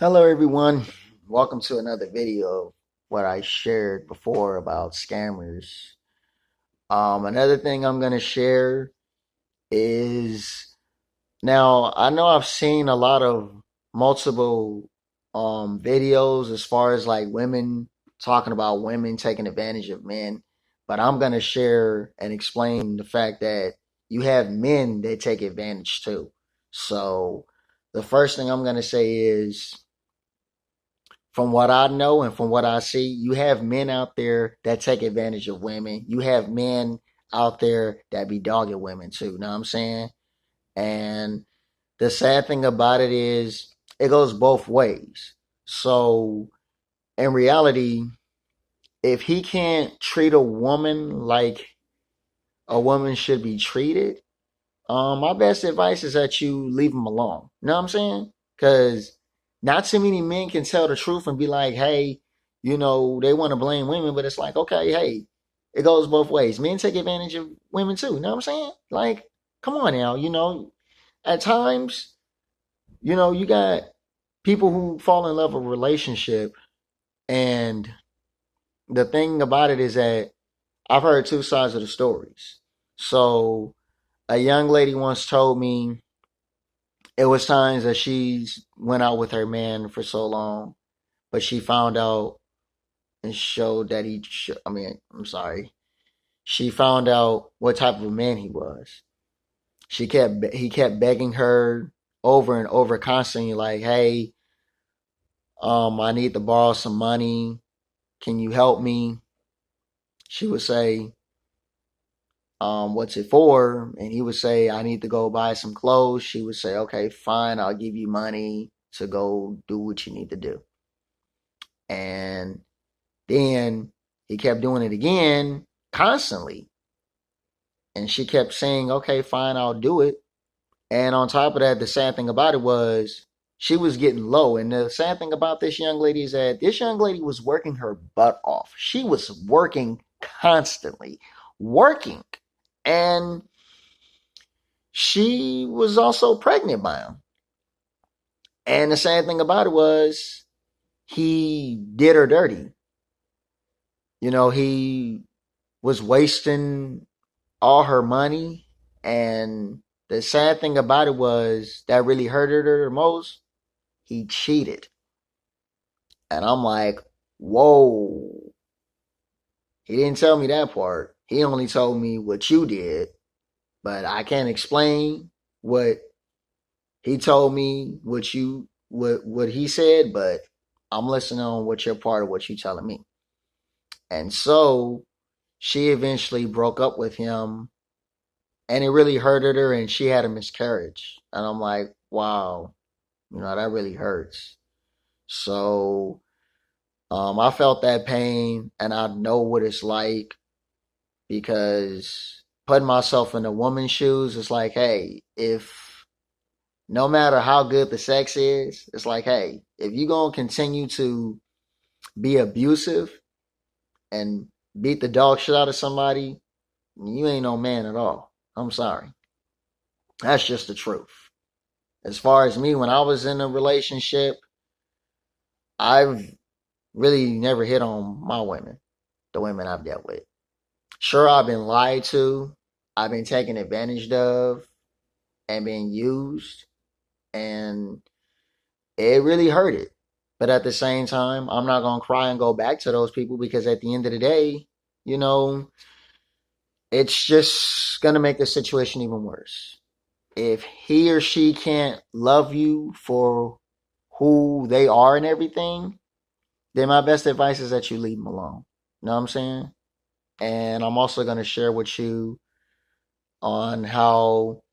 Hello everyone. Welcome to another video of what I shared before about scammers. Another thing I'm gonna share is now I know I've seen a lot of multiple videos as far as like women talking about women taking advantage of men, but I'm gonna share and explain the fact that you have men that take advantage too. So the first thing I'm gonna say is from what I know and from what I see, you have men out there that take advantage of women. You have men out there that be dogging women too. Know what I'm saying? And the sad thing about it is it goes both ways. So in reality, if he can't treat a woman like a woman should be treated, my best advice is that you leave him alone. You know what I'm saying? Because not too many men can tell the truth and be like, hey, they want to blame women, but it's like, okay, hey, it goes both ways. Men take advantage of women too. You know what I'm saying? Like, come on now. At times, you got people who fall in love with a relationship. And the thing about it is that I've heard two sides of the stories. So a young lady once told me it was times that she's went out with her man for so long, but she found out and showed that I'm sorry. She found out what type of a man he was. He kept begging her over and over constantly like, "Hey, I need to borrow some money. Can you help me?" She would say, "What's it for?" And he would say, "I need to go buy some clothes." She would say, "Okay, fine. I'll give you money to go do what you need to do." And then he kept doing it again constantly. And she kept saying, okay, fine, I'll do it. And on top of that, the sad thing about it was she was getting low. And the sad thing about this young lady is that this young lady was working her butt off. She was working constantly, working. And she was also pregnant by him. And the sad thing about it was he did her dirty. He was wasting all her money. And the sad thing about it was that really hurted her the most. He cheated. And I'm like, whoa. He didn't tell me that part. He only told me what you did. But I can't explain what he told me, what he said, but I'm listening on what you're part of what you telling me. And so she eventually broke up with him and it really hurted her and she had a miscarriage. And I'm like, wow, that really hurts. So I felt that pain and I know what it's like because putting myself in a woman's shoes, it's like, hey, if no matter how good the sex is, it's like, hey, if you're going to continue to be abusive and beat the dog shit out of somebody, you ain't no man at all. I'm sorry. That's just the truth. As far as me, when I was in a relationship, I've really never hit on my women, the women I've dealt with. Sure, I've been lied to, I've been taken advantage of, and been used, and it really hurted. But at the same time, I'm not gonna cry and go back to those people because at the end of the day, you know, it's just gonna make the situation even worse. If he or she can't love you for who they are and everything, then my best advice is that you leave them alone. You know what I'm saying? And I'm also going to share with you on how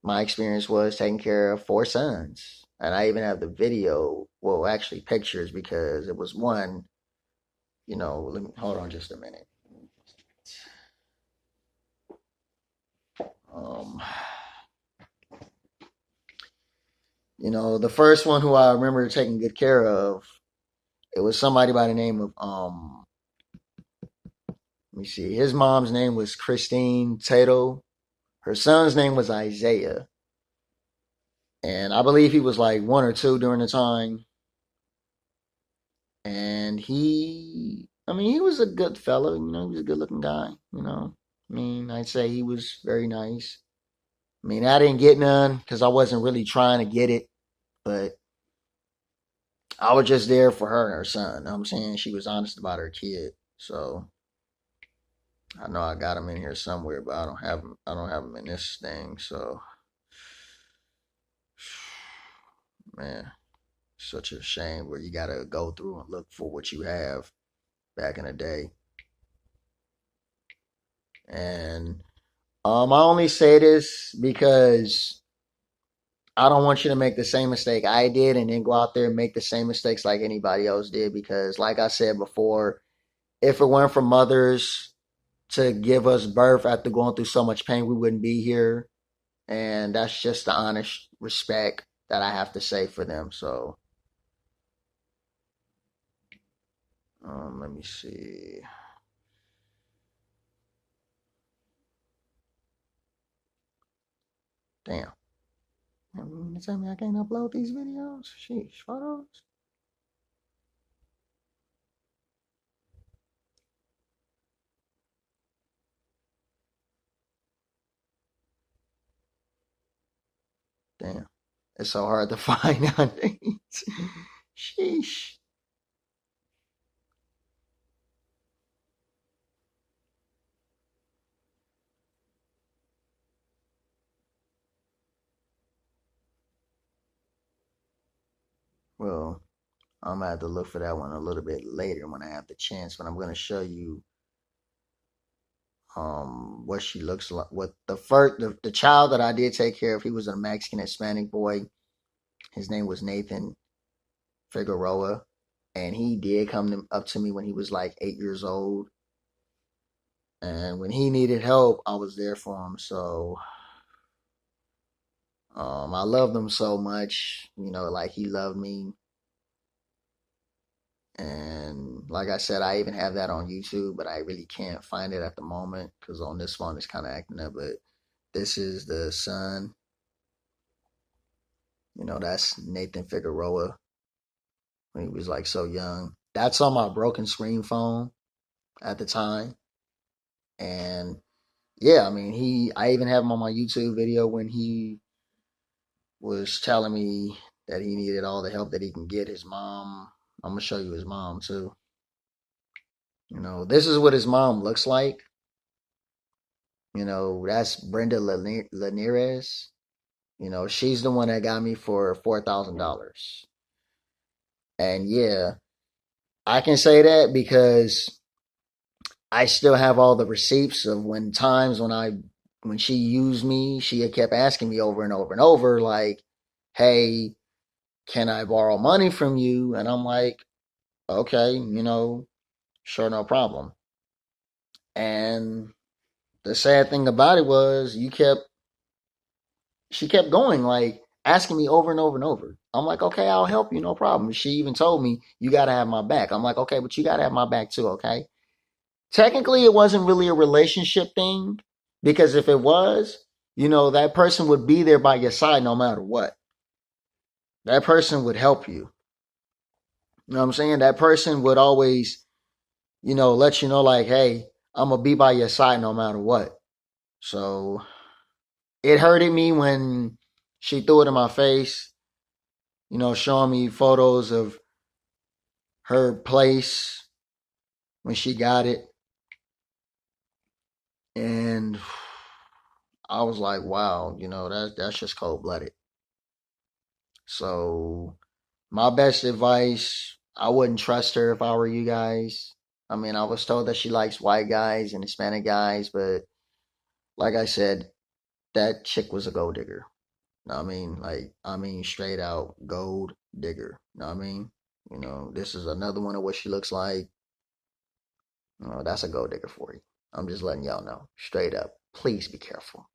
my experience was taking care of four sons. And I even have the video, well, actually pictures because it was one, let me hold on just a minute. Um, the first one who I remember taking good care of, it was somebody by the name of let me see. His mom's name was Christine Tato. Her son's name was Isaiah. And I believe he was like one or two during the time. And I mean, he was a good fellow, you know, he was a good looking guy, you know. I mean, I'd say he was very nice. I mean, I didn't get none because I wasn't really trying to get it, but I was just there for her and her son. You know what I'm saying? She was honest about her kid. So I know I got him in here somewhere, but I don't have him in this thing. So man, such a shame where you gotta go through and look for what you have back in the day. And I only say this because I don't want you to make the same mistake I did and then go out there and make the same mistakes like anybody else did. Because, like I said before, if it weren't for mothers to give us birth after going through so much pain, we wouldn't be here. And that's just the honest respect that I have to say for them. So, let me see. Damn. I mean, tell me I can't upload these videos? Sheesh, photos? Damn. It's so hard to find nowadays. Sheesh. Well, I'm gonna have to look for that one a little bit later when I have the chance. But I'm gonna show you what she looks like. What the child that I did take care of, he was a Mexican Hispanic boy. His name was Nathan Figueroa, and he did up to me when he was like 8 years old. And when he needed help, I was there for him. So I loved him so much, you know, like he loved me. And like I said, I even have that on YouTube, but I really can't find it at the moment because on this phone it's kind of acting up. But this is the son. You know, that's Nathan Figueroa when he was like so young. That's on my broken screen phone at the time. And yeah, I mean, I even have him on my YouTube video when he was telling me that he needed all the help that he can get. His mom, I'm gonna show you his mom too. You know, this is what his mom looks like. You know, that's Brenda Lanierez. You know, she's the one that got me for $4,000. And yeah, I can say that because I still have all the receipts of when she used me, she had kept asking me over and over and over, like, hey, can I borrow money from you? And I'm like, okay, you know, sure, no problem. And the sad thing about it was she kept going, like asking me over and over and over. I'm like, okay, I'll help you, no problem. She even told me, you got to have my back. I'm like, okay, but you got to have my back too, okay? Technically, it wasn't really a relationship thing because if it was, you know, that person would be there by your side no matter what. That person would help you. You know what I'm saying? That person would always, you know, let you know, like, hey, I'm going to be by your side no matter what. So it hurted me when she threw it in my face, you know, showing me photos of her place when she got it. And I was like, wow, you know, that's just cold blooded. So my best advice, I wouldn't trust her if I were you guys. I mean, I was told that she likes white guys and Hispanic guys, but like I said, that chick was a gold digger. Know what I mean? Like, I mean, straight out gold digger. Know what I mean? You know, this is another one of what she looks like. That's a gold digger for you. I'm just letting y'all know. Straight up. Please be careful.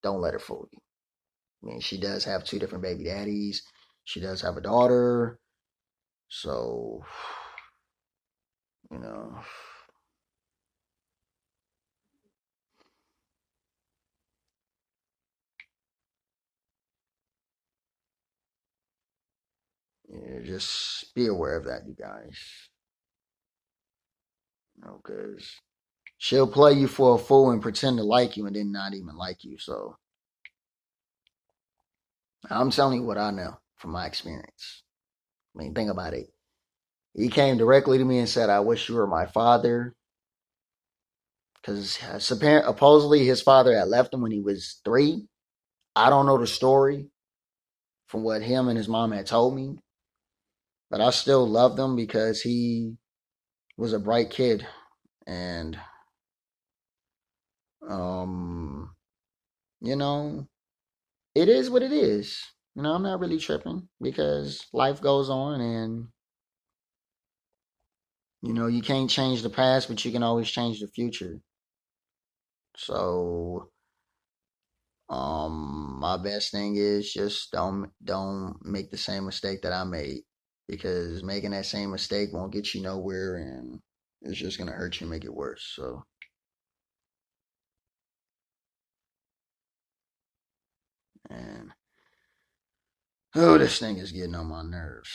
Don't let her fool you. I mean, she does have two different baby daddies. She does have a daughter. So, you know, Yeah, just be aware of that, you guys. Because she'll play you for a fool and pretend to like you and then not even like you. So I'm telling you what I know from my experience. I mean, think about it. He came directly to me and said, I wish you were my father. Because supposedly his father had left him when he was 3. I don't know the story from what him and his mom had told me. But I still loved him because he was a bright kid. And, um, you know, it is what it is. I'm not really tripping because life goes on and, you can't change the past, but you can always change the future. So, my best thing is just don't make the same mistake that I made because making that same mistake won't get you nowhere and it's just gonna hurt you and make it worse. So, and oh, this thing is getting on my nerves.